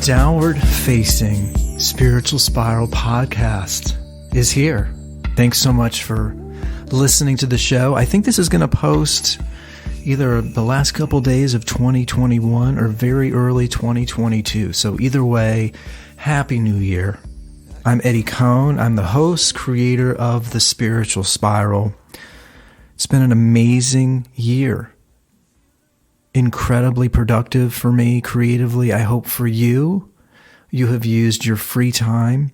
Downward Facing Spiritual Spiral podcast is here. Thanks so much for listening to the show. I think this is going to post either the last couple days of 2021 or very early 2022. So either way, Happy New Year. I'm Eddie Cohn. I'm the host, creator of The Spiritual Spiral. It's been an amazing year. Incredibly productive for me creatively. I hope for you, you have used your free time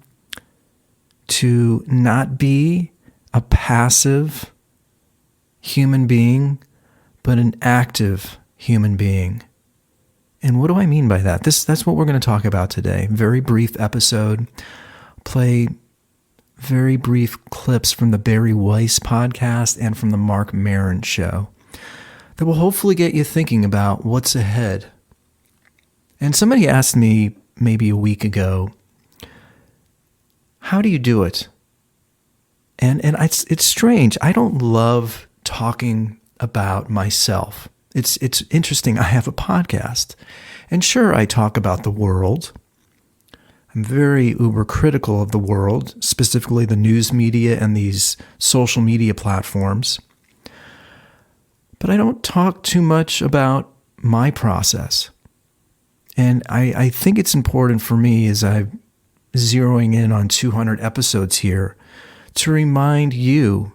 to not be a passive human being, but an active human being. And what do I mean by that? That's what we're going to talk about today. Very brief episode. Play very brief clips from the Barry Weiss podcast and from the Mark Maron show that will hopefully get you thinking about what's ahead. And somebody asked me maybe a week ago, how do you do it? And it's strange. I don't love talking about myself. It's interesting. I have a podcast. And sure, I talk about the world. I'm very uber critical of the world, specifically the news media and these social media platforms. But I don't talk too much about my process. And I think it's important for me as I'm zeroing in on 200 episodes here to remind you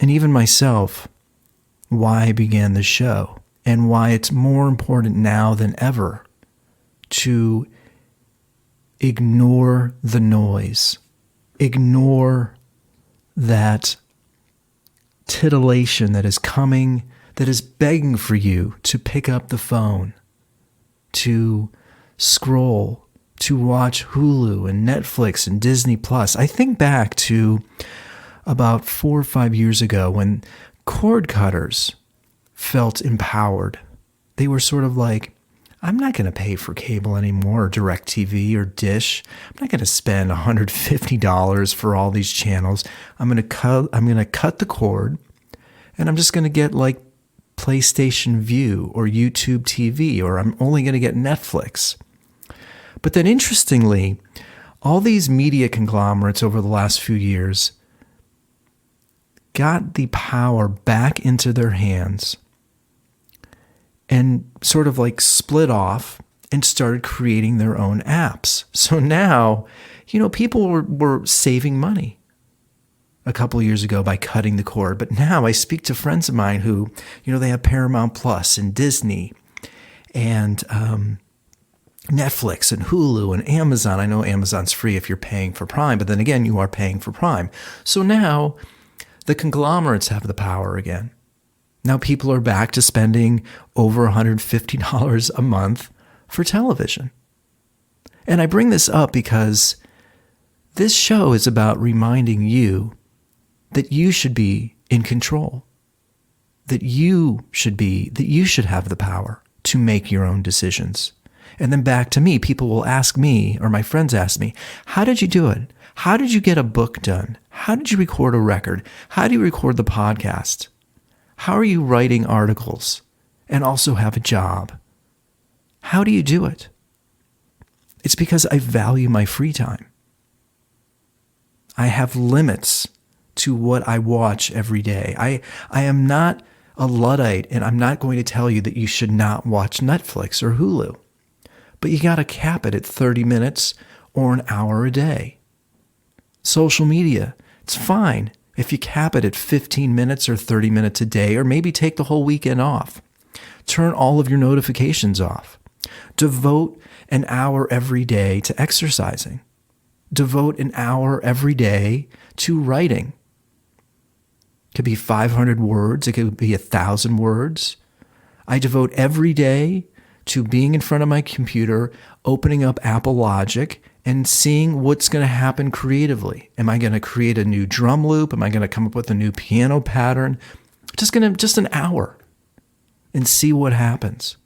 and even myself why I began the show and why it's more important now than ever to ignore the noise, ignore that titillation that is coming, that is begging for you to pick up the phone, to scroll, to watch Hulu and Netflix and Disney Plus. I think back to about 4 or 5 years ago when cord cutters felt empowered. They were sort of like, I'm not going to pay for cable anymore, or DirecTV or Dish. I'm not going to spend $150 for all these channels. I'm going to cut the cord, and I'm just going to get like PlayStation View or YouTube TV, or I'm only going to get Netflix. But then interestingly, all these media conglomerates over the last few years got the power back into their hands and sort of like split off and started creating their own apps. So now, people were saving money a couple of years ago by cutting the cord. But now I speak to friends of mine who, they have Paramount Plus and Disney and Netflix and Hulu and Amazon. I know Amazon's free if you're paying for Prime, but then again, you are paying for Prime. So now the conglomerates have the power again. Now people are back to spending over $150 a month for television. And I bring this up because this show is about reminding you that you should be in control, that you should have the power to make your own decisions. And then back to me, people will ask me, or my friends ask me, how did you do it? How did you get a book done? How did you record a record? How do you record the podcast? How are you writing articles and also have a job? How do you do it? It's because I value my free time. I have limits to what I watch every day. I am not a Luddite, and I'm not going to tell you that you should not watch Netflix or Hulu. But you got to cap it at 30 minutes or an hour a day. Social media, it's fine if you cap it at 15 minutes or 30 minutes a day, or maybe take the whole weekend off. Turn all of your notifications off. Devote an hour every day to exercising. Devote an hour every day to writing. It could be 500 words. It could be 1,000 words. I devote every day to being in front of my computer, opening up Apple Logic, and seeing what's going to happen creatively. Am I going to create a new drum loop? Am I going to come up with a new piano pattern? Just an hour and see what happens.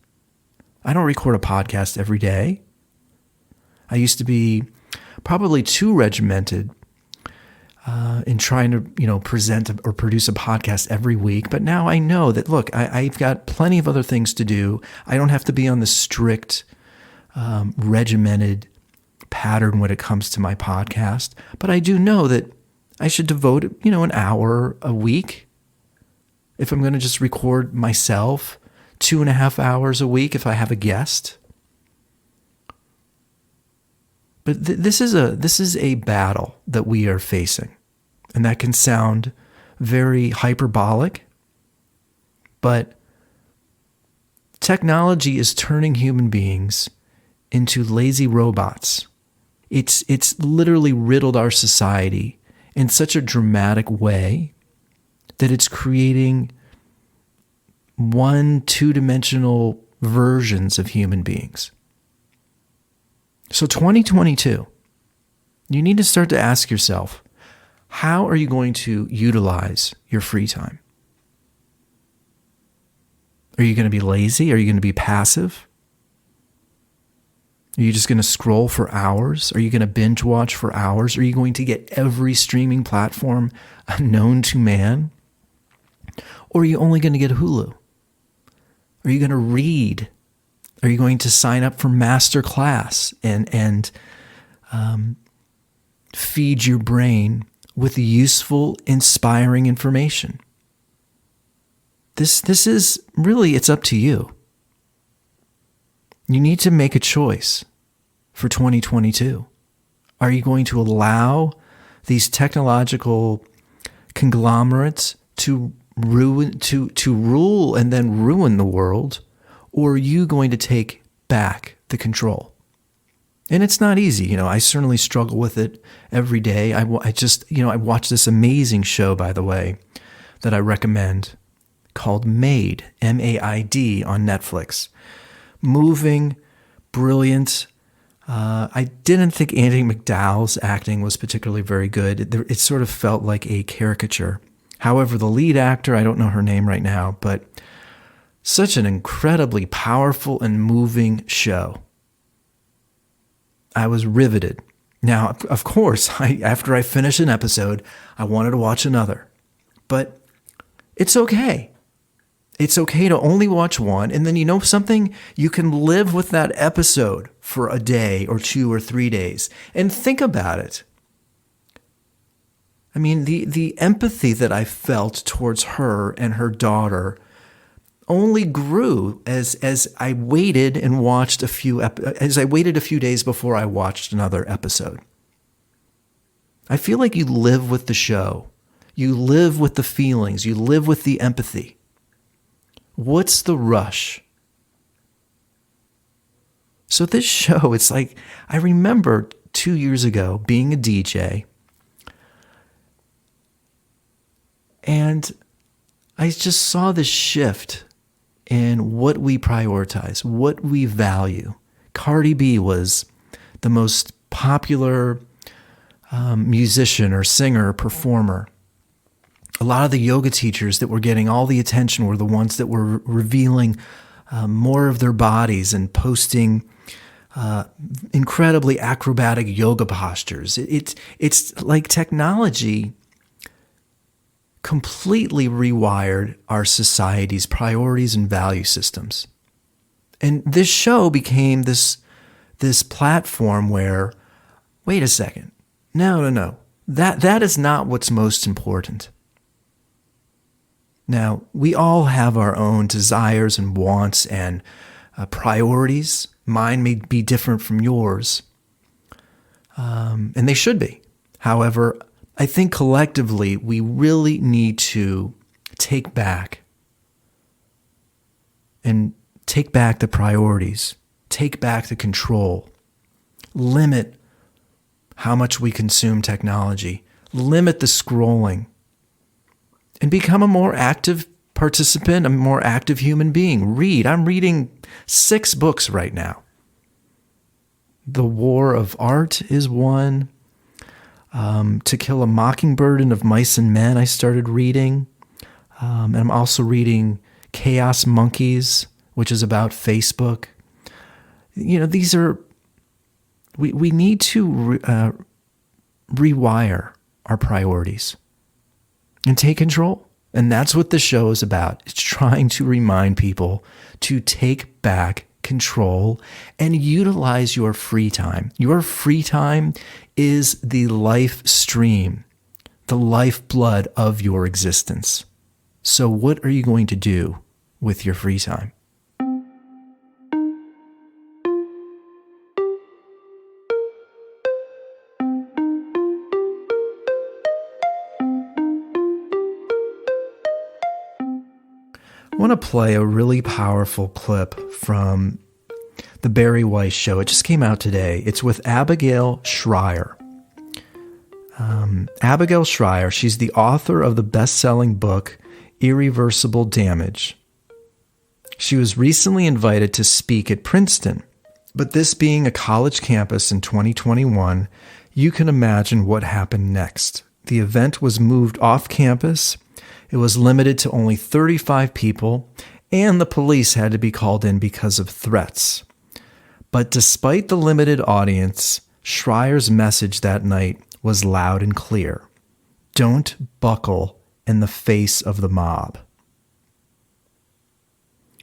I don't record a podcast every day. I used to be probably too regimented in trying to, present or produce a podcast every week. But now I know that, look, I've got plenty of other things to do. I don't have to be on the strict regimented pattern when it comes to my podcast, but I do know that I should devote, an hour a week. If I'm going to just record myself, 2.5 hours a week if I have a guest. But this is a battle that we are facing, and that can sound very hyperbolic, but technology is turning human beings into lazy robots. It's literally riddled our society in such a dramatic way that it's creating 2-dimensional versions of human beings. So 2022, you need to start to ask yourself, how are you going to utilize your free time? Are you going to be lazy? Are you going to be passive? Are you just going to scroll for hours? Are you going to binge watch for hours? Are you going to get every streaming platform known to man? Or are you only going to get Hulu? Are you going to read? Are you going to sign up for master class and feed your brain with useful, inspiring information? This is really, it's up to you. You need to make a choice for 2022. Are you going to allow these technological conglomerates to rule and then ruin the world, or are you going to take back the control? And it's not easy. I certainly struggle with it every day. I watched this amazing show, by the way, that I recommend called Made, M-A-I-D, on Netflix. Moving, brilliant. I didn't think Andie MacDowell's acting was particularly very good. It sort of felt like a caricature. However, the lead actor, I don't know her name right now, but such an incredibly powerful and moving show. I was riveted. Now, of course, after I finish an episode, I wanted to watch another. But it's okay. It's okay to only watch one, and then something? You can live with that episode for a day or 2 or 3 days and think about it. I mean, the empathy that I felt towards her and her daughter only grew as I waited and watched as I waited a few days before I watched another episode. I feel like you live with the show. You live with the feelings. You live with the empathy. What's the rush? So this show, it's like, I remember 2 years ago being a DJ, and I just saw this shift in what we prioritize, what we value. Cardi B was the most popular musician or singer or performer. A lot of the yoga teachers that were getting all the attention were the ones that were revealing more of their bodies and posting incredibly acrobatic yoga postures. It's like technology completely rewired our society's priorities and value systems. And this show became this platform where, wait a second, no. That is not what's most important. Now, we all have our own desires and wants and priorities. Mine may be different from yours, and they should be. However, I think collectively we really need to take back the priorities, take back the control, limit how much we consume technology, limit the scrolling, and become a more active participant, a more active human being. Read. I'm reading 6 books right now. The War of Art is one. To Kill a Mockingbird and Of Mice and Men I started reading. And I'm also reading Chaos Monkeys, which is about Facebook. These are... We need to rewire our priorities and take control. And that's what the show is about. It's trying to remind people to take back control, and utilize your free time. Your free time is the life stream, the lifeblood of your existence. So what are you going to do with your free time? I want to play a really powerful clip from The Barry Weiss Show. It just came out today. It's with Abigail Shrier. Abigail Shrier, she's the author of the best-selling book, Irreversible Damage. She was recently invited to speak at Princeton, but this being a college campus in 2021, you can imagine what happened next. The event was moved off campus. It was limited to only 35 people, and the police had to be called in because of threats. But despite the limited audience, Schreyer's message that night was loud and clear. Don't buckle in the face of the mob.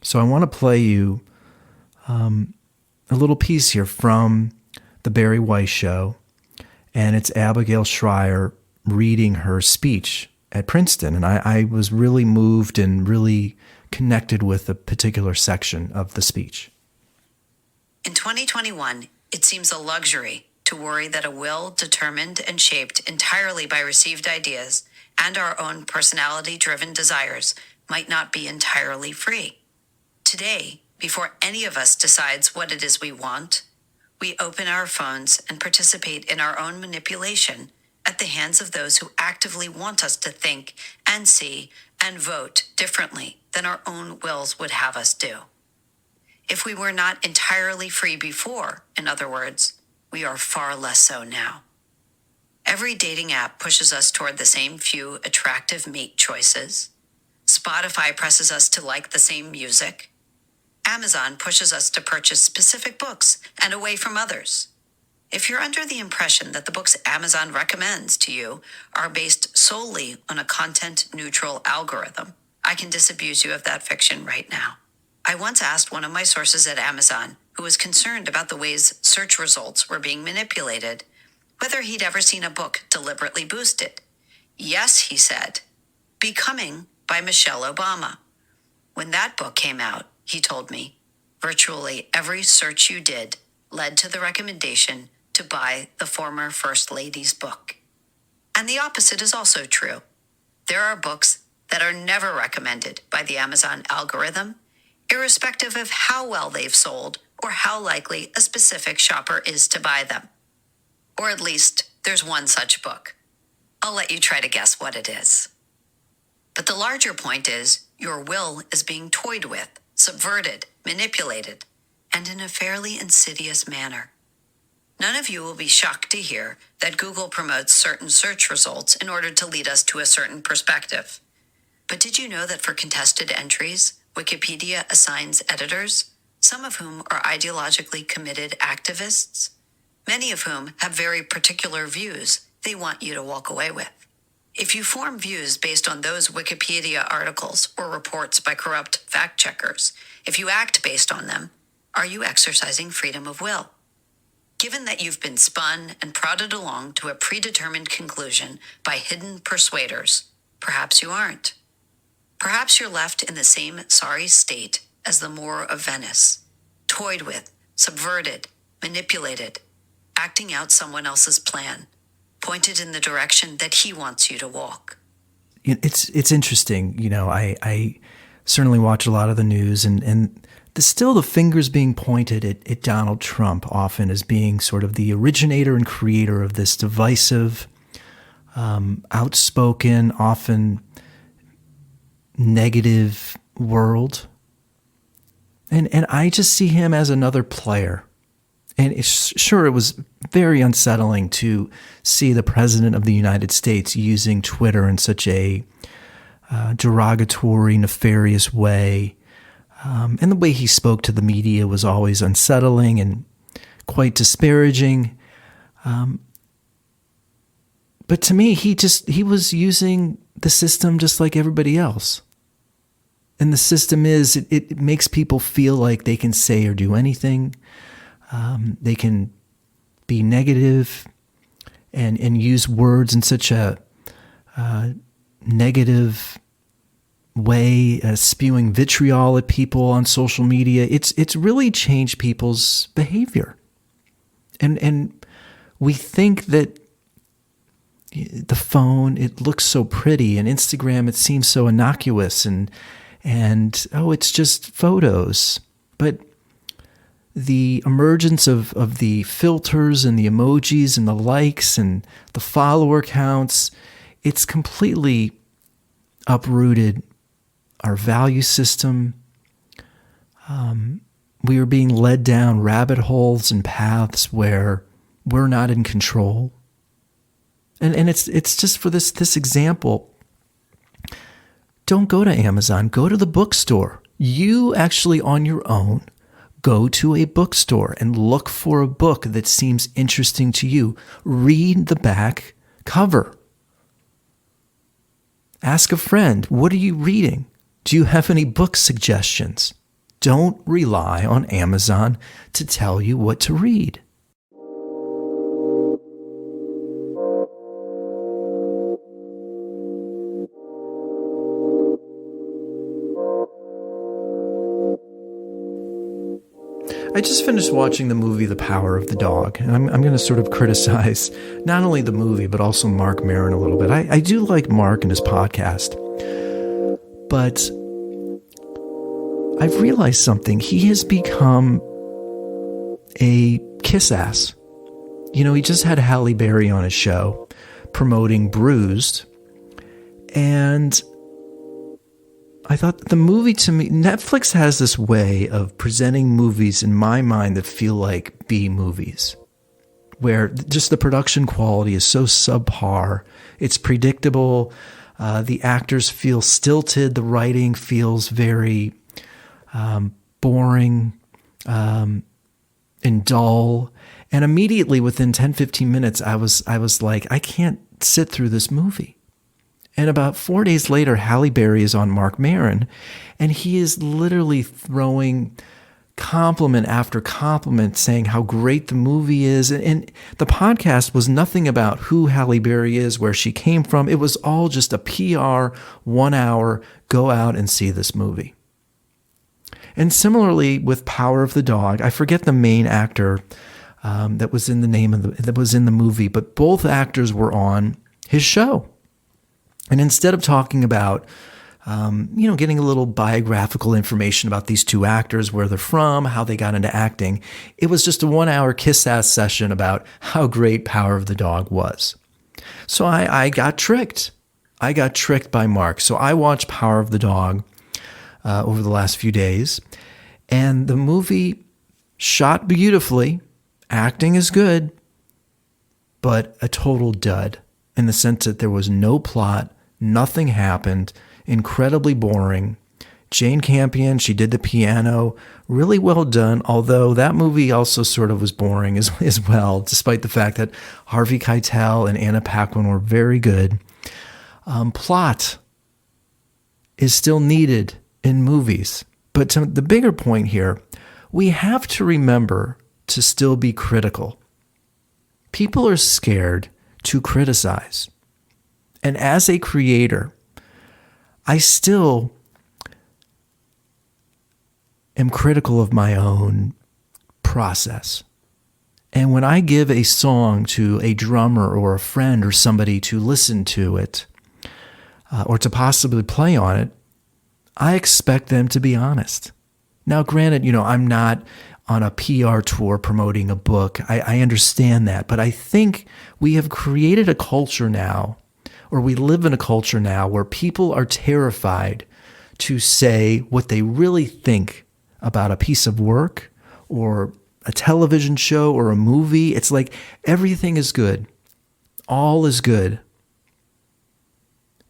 So I want to play you a little piece here from The Barry Weiss Show, and it's Abigail Shrier reading her speech at Princeton. And I was really moved and really connected with a particular section of the speech. In 2021, it seems a luxury to worry that a will determined and shaped entirely by received ideas and our own personality-driven desires might not be entirely free. Today, before any of us decides what it is we want, we open our phones and participate in our own manipulation at the hands of those who actively want us to think and see and vote differently than our own wills would have us do. If we were not entirely free before, in other words, we are far less so now. Every dating app pushes us toward the same few attractive mate choices. Spotify presses us to like the same music. Amazon pushes us to purchase specific books and away from others. If you're under the impression that the books Amazon recommends to you are based solely on a content-neutral algorithm, I can disabuse you of that fiction right now. I once asked one of my sources at Amazon, who was concerned about the ways search results were being manipulated, whether he'd ever seen a book deliberately boosted. Yes, he said. Becoming by Michelle Obama. When that book came out, he told me, virtually every search you did led to the recommendation to buy the former First Lady's book. And the opposite is also true. There are books that are never recommended by the Amazon algorithm, irrespective of how well they've sold or how likely a specific shopper is to buy them. Or at least there's one such book. I'll let you try to guess what it is. But the larger point is your will is being toyed with, subverted, manipulated, and in a fairly insidious manner. None of you will be shocked to hear that Google promotes certain search results in order to lead us to a certain perspective. But did you know that for contested entries, Wikipedia assigns editors, some of whom are ideologically committed activists, many of whom have very particular views they want you to walk away with? If you form views based on those Wikipedia articles or reports by corrupt fact-checkers, if you act based on them, are you exercising freedom of will? Given that you've been spun and prodded along to a predetermined conclusion by hidden persuaders, perhaps you aren't. Perhaps you're left in the same sorry state as the Moor of Venice, toyed with, subverted, manipulated, acting out someone else's plan, pointed in the direction that he wants you to walk. It's interesting. You know, I certainly watch a lot of the news, and still the fingers being pointed at Donald Trump often as being sort of the originator and creator of this divisive, outspoken, often negative world. And I just see him as another player. And sure, it was very unsettling to see the president of the United States using Twitter in such a derogatory, nefarious way. And the way he spoke to the media was always unsettling and quite disparaging. But to me, he was using the system just like everybody else. And the system is, it makes people feel like they can say or do anything. They can be negative and use words in such a negative way, spewing vitriol at people on social media. It's really changed people's behavior. And we think that the phone, it looks so pretty, and Instagram, it seems so innocuous, and oh, it's just photos. But the emergence of the filters and the emojis and the likes and the follower counts, it's completely uprooted our value system. We are being led down rabbit holes and paths where we're not in control. And it's just for this example. Don't go to Amazon. Go to the bookstore. You actually on your own go to a bookstore and look for a book that seems interesting to you. Read the back cover. Ask a friend, what are you reading? Do you have any book suggestions? Don't rely on Amazon to tell you what to read. I just finished watching the movie The Power of the Dog, and I'm going to sort of criticize not only the movie, but also Mark Maron a little bit. I do like Mark and his podcast, but I've realized something. He has become a kiss ass. You know, he just had Halle Berry on his show promoting Bruised, and I thought the movie, to me, Netflix has this way of presenting movies in my mind that feel like B movies, where just the production quality is so subpar. It's predictable. The actors feel stilted. The writing feels very boring and dull. And immediately within 10, 15 minutes, I was like, I can't sit through this movie. And about 4 days later, Halle Berry is on Mark Maron, and he is literally throwing compliment after compliment, saying how great the movie is. And the podcast was nothing about who Halle Berry is, where she came from. It was all just a PR 1 hour, go out and see this movie. And similarly with Power of the Dog, I forget the main actor that was in the movie, but both actors were on his show. And instead of talking about, getting a little biographical information about these two actors, where they're from, how they got into acting, it was just a 1 hour kiss-ass session about how great Power of the Dog was. So I got tricked. I got tricked by Mark. So I watched Power of the Dog over the last few days. And the movie shot beautifully. Acting is good, but a total dud in the sense that there was no plot. Nothing happened, incredibly boring. Jane Campion, she did the piano, really well done, although that movie also sort of was boring as well, despite the fact that Harvey Keitel and Anna Paquin were very good. Plot is still needed in movies. But to the bigger point here, we have to remember to still be critical. People are scared to criticize. And as a creator, I still am critical of my own process. And when I give a song to a drummer or a friend or somebody to listen to it, or to possibly play on it, I expect them to be honest. Now, granted, I'm not on a PR tour promoting a book. I understand that. But I think we have created a culture now, or we live in a culture now, where people are terrified to say what they really think about a piece of work or a television show or a movie. It's like everything is good. All is good.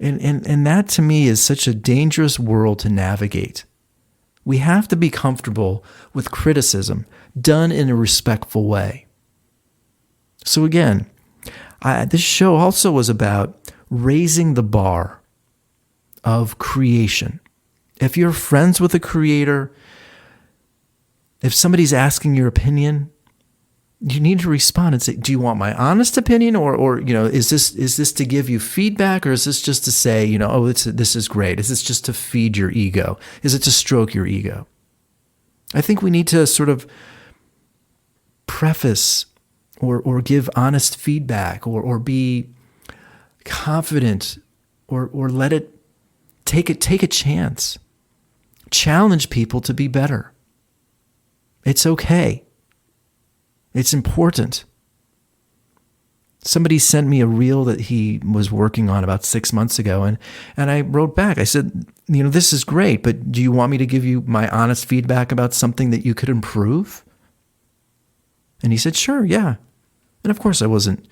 And that to me is such a dangerous world to navigate. We have to be comfortable with criticism done in a respectful way. So again, this show also was about raising the bar of creation If you're friends with a creator, if somebody's asking your opinion, you need to respond and say, do you want my honest opinion, or is this to give you feedback, or is this just to say, oh, this is great? Is this just to feed your ego? Is it to stroke your ego? I think we need to sort of preface or give honest feedback or be confident or let it take a chance. Challenge people to be better. It's okay. It's important. Somebody sent me a reel that he was working on about 6 months ago, and I wrote back. I said, this is great, but do you want me to give you my honest feedback about something that you could improve? And he said, sure, yeah. And of course I wasn't,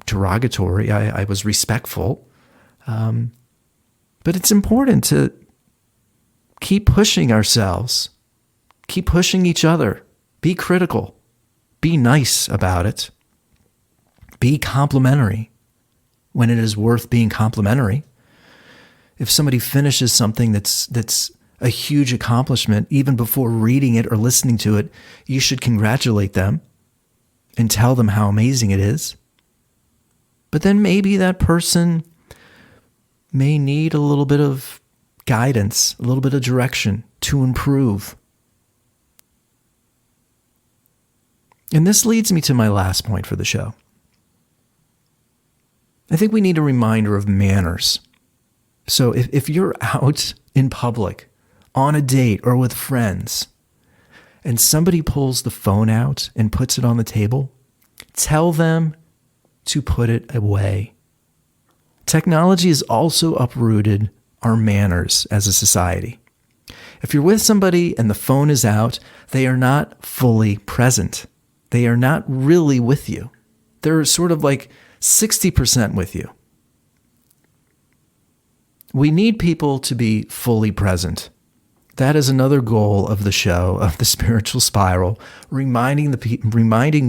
derogatory. I was respectful. But it's important to keep pushing ourselves, keep pushing each other, be critical, be nice about it, be complimentary when it is worth being complimentary. If somebody finishes something that's a huge accomplishment, even before reading it or listening to it, you should congratulate them and tell them how amazing it is. But then maybe that person may need a little bit of guidance, a little bit of direction to improve. And this leads me to my last point for the show. I think we need a reminder of manners. So if you're out in public, on a date or with friends, and somebody pulls the phone out and puts it on the table, tell them to put it away. Technology has also uprooted our manners as a society. If you're with somebody and the phone is out, they are not fully present. They are not really with you. They're sort of like 60% with you. We need people to be fully present. That is another goal of the show, of the Spiritual Spiral, reminding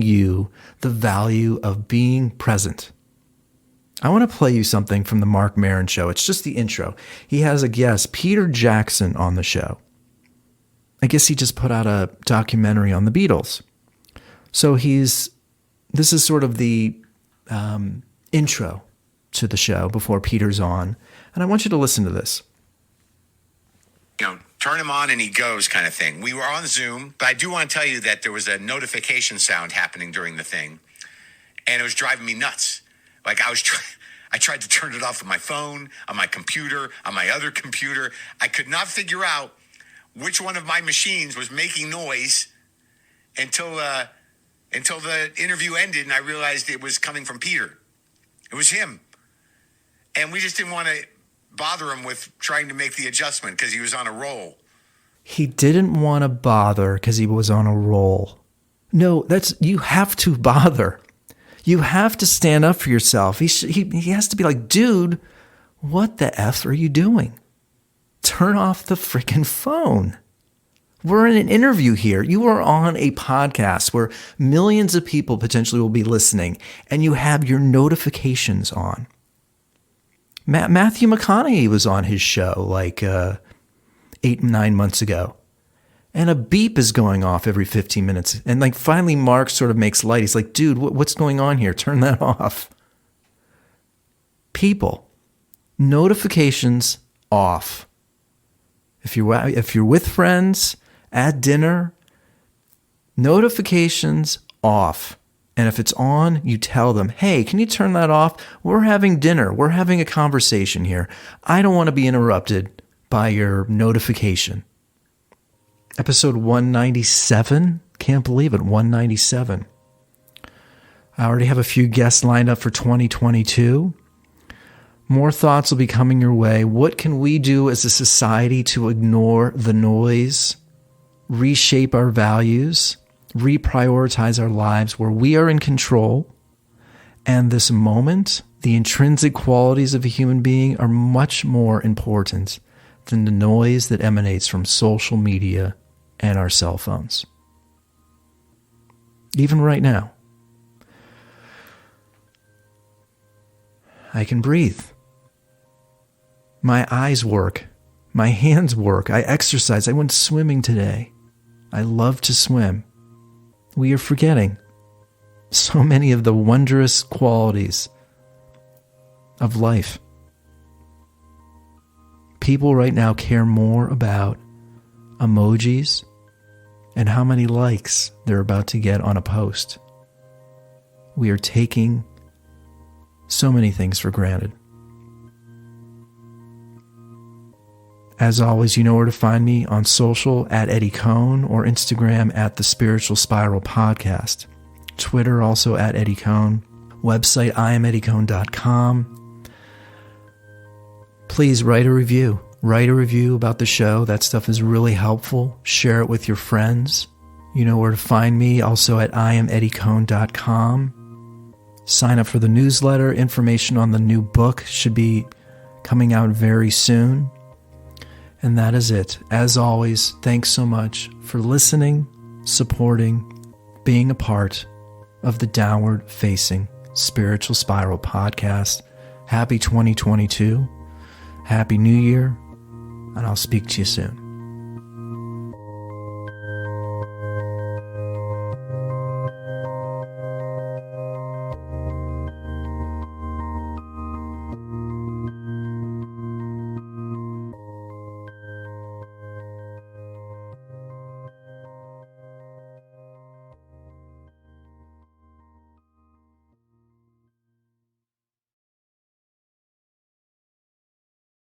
you the value of being present. I want to play you something from the Mark Maron show. It's just the intro. He has a guest, Peter Jackson, on the show. I guess he just put out a documentary on the Beatles. So this is sort of the intro to the show before Peter's on. And I want you to listen to this. Turn him on and he goes kind of thing. We were on Zoom, but I do want to tell you that there was a notification sound happening during the thing, and it was driving me nuts. Like I tried to turn it off on my phone, on my computer, on my other computer. I could not figure out which one of my machines was making noise until the interview ended, and I realized it was coming from Peter. It was him. And we just didn't want to bother him with trying to make the adjustment because he was on a roll. He didn't want to bother because he was on a roll. No, you have to bother. You have to stand up for yourself. He has to be like, dude, what the F are you doing? Turn off the freaking phone. We're in an interview here. You are on a podcast where millions of people potentially will be listening, and you have your notifications on. Matthew McConaughey was on his show like 8-9 months ago. And a beep is going off every 15 minutes. And like finally Mark sort of makes light. He's like, dude, what's going on here? Turn that off. People, notifications off. If you're with friends at dinner, notifications off. And if it's on, you tell them, hey, can you turn that off? We're having dinner. We're having a conversation here. I don't want to be interrupted by your notification. Episode 197. Can't believe it, 197. I already have a few guests lined up for 2022. More thoughts will be coming your way. What can we do as a society to ignore the noise, reshape our values, reprioritize our lives where we are in control, and this moment, the intrinsic qualities of a human being are much more important than the noise that emanates from social media and our cell phones. Even right now, I can breathe. My eyes work. My hands work. I exercise. I went swimming today. I love to swim. We are forgetting so many of the wondrous qualities of life. People right now care more about emojis and how many likes they're about to get on a post. We are taking so many things for granted. As always, you know where to find me on social at Eddie Cohn or Instagram at The Spiritual Spiral Podcast. Twitter also at Eddie Cohn. Website IamEddieCohn.com. Please write a review. Write a review about the show. That stuff is really helpful. Share it with your friends. You know where to find me also at IamEddieCohn.com. Sign up for the newsletter. Information on the new book should be coming out very soon. And that is it. As always, thanks so much for listening, supporting, being a part of the Downward Facing Spiritual Spiral Podcast. Happy 2022. Happy New Year. And I'll speak to you soon.